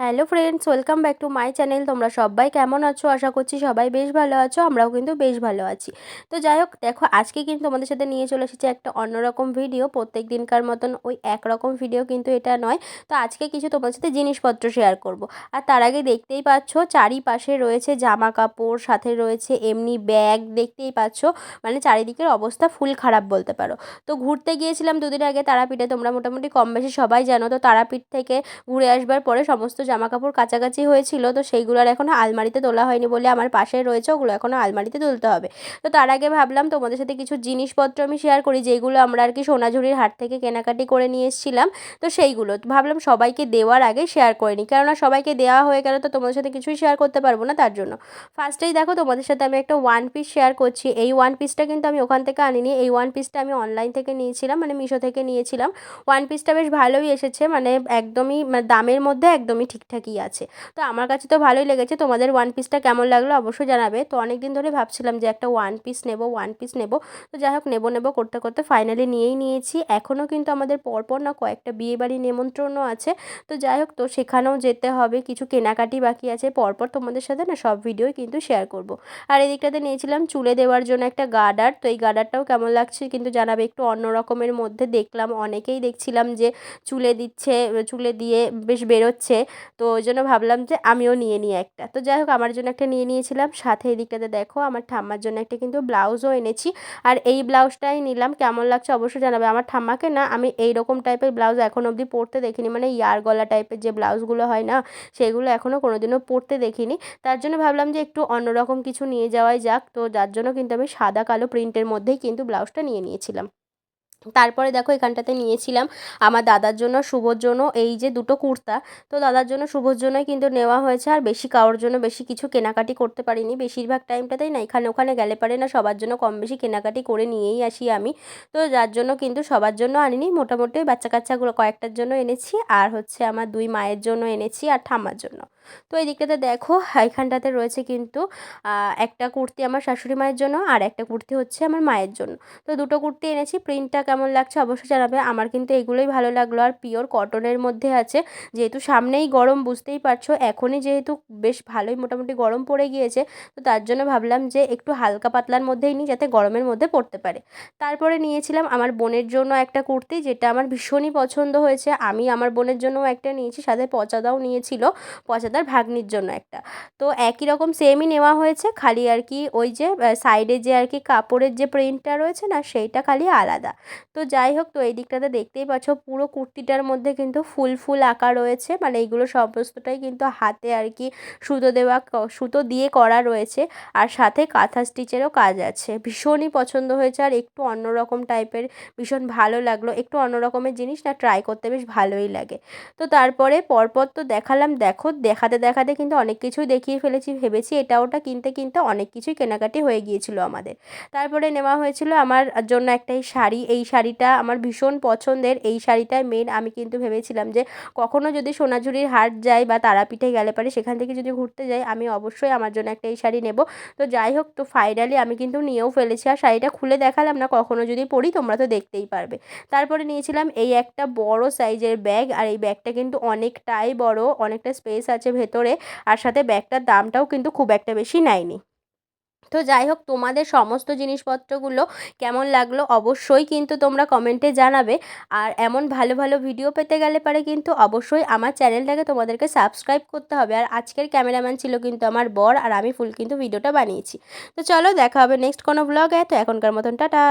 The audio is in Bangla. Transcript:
Hello friends, welcome back to my channel. তোমরা সবাই কেমন আছো? আশা করছি সবাই বেশ ভালো আছো। আমরাও কিন্তু বেশ ভালো আছি। তো যাই হোক, দেখো আজকে কিন্তু তোমাদের সাথে নিয়ে চলে এসেছি একটা অন্যরকম ভিডিও। প্রত্যেক দিনকার মতন ওই একরকম ভিডিও কিন্তু এটা নয়। তো আজকে কিছু তোমাদের সাথে জিনিসপত্র শেয়ার করব। আর তার আগে দেখতেই পাচ্ছ চারিপাশে রয়েছে জামা কাপড়, সাথে রয়েছে এমনি ব্যাগ, দেখতেই পাচ্ছ। মানে চারিদিকের অবস্থা ফুল খারাপ বলতে পারো। তো ঘুরতে গিয়েছিলাম দুদিন আগে তারাপীঠে, তোমরা মোটামুটি কম বেশি সবাই জানো। তো তারাপীঠ থেকে ঘুরে আসবার পরে সমস্ত জামাকাপড় কাচাকাচি হয়েছিল, তো সেইগুলো আর এখনও আলমারিতে তোলা হয়নি বলে আমার পাশে রয়েছে, ওগুলো এখনও আলমারিতে তুলতে হবে। তো তার আগে ভাবলাম তোমাদের সাথে কিছু জিনিসপত্র আমি শেয়ার করি, যেগুলো আমরা আর কি সোনাঝুরির হাট থেকে কেনাকাটি করে নিয়ে এসেছিলাম। তো সেইগুলো ভাবলাম সবাইকে দেওয়ার আগে শেয়ার করে নিই, কেননা সবাইকে দেওয়া হয়ে গেলে তো তোমাদের সাথে কিছুই শেয়ার করতে পারবো না, তার জন্য ফার্স্টেই দেখো তোমাদের সাথে আমি একটা ওয়ান পিস শেয়ার করছি। এই ওয়ান পিসটা কিন্তু আমি ওখান থেকে আনিনি, এই ওয়ান পিসটা আমি অনলাইন থেকে নিয়েছিলাম, মানে মিশো থেকে নিয়েছিলাম। ওয়ান পিসটা বেশ ভালোই এসেছে, মানে একদমই মানে দামের মধ্যে একদমই ঠিকঠাকই আছে। তো আমার কাছে তো ভালোই লেগেছে। তোমাদের ওয়ান পিসটা কেমন লাগলো অবশ্যই জানাবে। তো অনেক দিন ধরে ভাবছিলাম যে একটা ওয়ান পিস নেব, ওয়ান পিস নেব। তো যাই হোক, নেব নেব করতে করতে ফাইনালি নিয়েই নিয়েছি। এখনও কিন্তু আমাদের পরপর না কয়েকটা বিয়েবাড়ি নেমন্ত্রণও আছে। তো যাই হোক, তো সেখানেও যেতে হবে, কিছু কেনাকাটি বাকি আছে। পরপর তোমাদের সাথে না সব ভিডিওই কিন্তু শেয়ার করব। আর এদিকটাতে নিয়েছিলাম চুলে দেওয়ার জন্য একটা গার্ডার। তো এই গার্ডারটাও কেমন লাগছে কিন্তু জানাবে। একটু অন্য রকমের মধ্যে দেখলাম, অনেকেই দেখছিলাম যে চুলে দিচ্ছে, চুলে দিয়ে বেশ বেরোচ্ছে। তো ওই জন্য ভাবলাম যে আমিও নিয়ে নিই একটা। তো যাই হোক, আমার জন্য একটা নিয়ে নিয়েছিলাম। সাথে এদিকটাতে দেখো আমার ঠাম্মার জন্য একটা কিন্তু ব্লাউজও এনেছি। আর এই ব্লাউজটাই নিলাম, কেমন লাগছে অবশ্যই জানাবে। আমার ঠাম্মাকে না আমি এই রকম টাইপের ব্লাউজ এখন অবধি পরতে দেখিনি, মানে ইয়ার গলা টাইপের যে ব্লাউজগুলো হয় না, সেগুলো এখনও কোনোদিনও পরতে দেখিনি। তার জন্য ভাবলাম যে একটু অন্যরকম কিছু নিয়ে যাওয়াই যাক। তো যার জন্য কিন্তু আমি সাদা কালো প্রিন্টের মধ্যেই কিন্তু ব্লাউজটা নিয়ে নিয়েছিলাম। তারপরে দেখো এখানটাতে নিয়েছিলাম আমার দাদার জন্য, শুভর জন্য এই যে দুটো কুর্তা। তো দাদার জন্য শুভর জন্যই কিন্তু নেওয়া হয়েছে। আর বেশি কারোর জন্য বেশি কিছু কেনাকাটি করতে পারিনি, বেশিরভাগ টাইমটাতেই না এখানে ওখানে গেলে পারে না সবার জন্য কম বেশি কেনাকাটি করে নিয়েই আসি আমি। তো যার জন্য কিন্তু সবার জন্য আনিনি, মোটামুটি বাচ্চা কাচ্চাগুলো কয়েকটার জন্য এনেছি, আর হচ্ছে আমার দুই মায়ের জন্য এনেছি আর ঠাম্মার জন্য। তো এই দিকটাতে দেখো এখানটাতে রয়েছে কিন্তু একটা কুর্তি আমার শাশুড়ি মায়ের জন্য, আর একটা কুর্তি হচ্ছে আমার মায়ের জন্য। তো দুটো কুর্তি এনেছি। প্রিন্টটা কেমন লাগছে অবশ্যই জানাবে। আমার কিন্তু এগুলোই ভালো লাগলো, আর পিওর কটনের মধ্যে আছে। যেহেতু সামনেই গরম, বুঝতেই পারছো, এখনই যেহেতু বেশ ভালোই মোটামুটি গরম পড়ে গিয়েছে। তো তার জন্য ভাবলাম যে একটু হালকা পাতলার মধ্যেই নিই, যাতে গরমের মধ্যে পড়তে পারে। তারপরে নিয়েছিলাম আমার বোনের জন্য একটা কুর্তি, যেটা আমার ভীষণই পছন্দ হয়েছে। আমি আমার বোনের জন্যও একটা নিয়েছি, সাথে পচাদাও নিয়েছিল, পচাদার ভাগ্নির জন্য একটা। তো একই রকম সেমই নেওয়া হয়েছে, খালি আর কি ওই যে সাইডে যে আর কি কাপড়ের যে প্রিন্টটা রয়েছে না, সেইটা খালি আলাদা। তো যাই হোক, তো এই দিকটাতে দেখতেই পাচ্ছ পুরো কুর্তিটার মধ্যে কিন্তু ফুল ফুল আঁকা রয়েছে, মানে এইগুলো সমস্তটাই কিন্তু হাতে আর কি সুতো দেওয়া, সুতো দিয়ে করা রয়েছে। আর সাথে কাঁথা স্টিচেরও কাজ আছে। ভীষণই পছন্দ হয়েছে, আর একটু অন্যরকম টাইপের, ভীষণ ভালো লাগলো। একটু অন্য রকমের জিনিস না ট্রাই করতে বেশ ভালোই লাগে। তো তারপরে পরপর তো দেখালাম, দেখো দেখাতে দেখাতে কিন্তু অনেক কিছুই দেখিয়ে ফেলেছি। ভেবেছি এটা ওটা কিনতে কিনতে অনেক কিছুই কেনাকাটি হয়ে গিয়েছিল আমাদের। তারপরে নেওয়া হয়েছিল আমার জন্য একটা এই শাড়ি। এই শাড়িটা আমার ভীষণ পছন্দের। এই শাড়িটাই মেন আমি কিন্তু ভেবেছিলাম যে কখনো যদি সোনাঝুরির হাট যাই বা তারাপীঠে গেলে পারে, সেখান থেকে যদি ঘুরতে যাই, আমি অবশ্যই আমার জন্য একটা এই শাড়ি নেব। তো যাই হোক, তো ফাইনালি আমি কিন্তু নিয়েও ফেলেছি। আর শাড়িটা খুলে দেখালাম না, কখনো যদি পরি তোমরা তো দেখতেই পারবে। তারপরে নিয়েছিলাম এই একটা বড় সাইজের ব্যাগ। আর এই ব্যাগটা কিন্তু অনেকটাই বড়, অনেকটা স্পেস আছে ভেতরে। আর সাথে ব্যাগটার দামটাও কিন্তু খুব একটা বেশি নেয়নি। তো যাই হোক, তোমাদের সমস্ত জিনিসপত্রগুলো কেমন লাগলো অবশ্যই কিন্তু তোমরা কমেন্টে জানাবে। আর এমন ভালো ভালো ভিডিও পেতে গেলে পারে কিন্তু অবশ্যই আমার চ্যানেলটাকে তোমাদেরকে সাবস্ক্রাইব করতে হবে। আর আজকের ক্যামেরাম্যান ছিল কিন্তু আমার বর, আর আমি ফুল কিন্তু ভিডিওটা বানিয়েছি। তো চলো দেখা হবে নেক্সট কোনো ব্লগে। তো এখনকার মতন টাটা।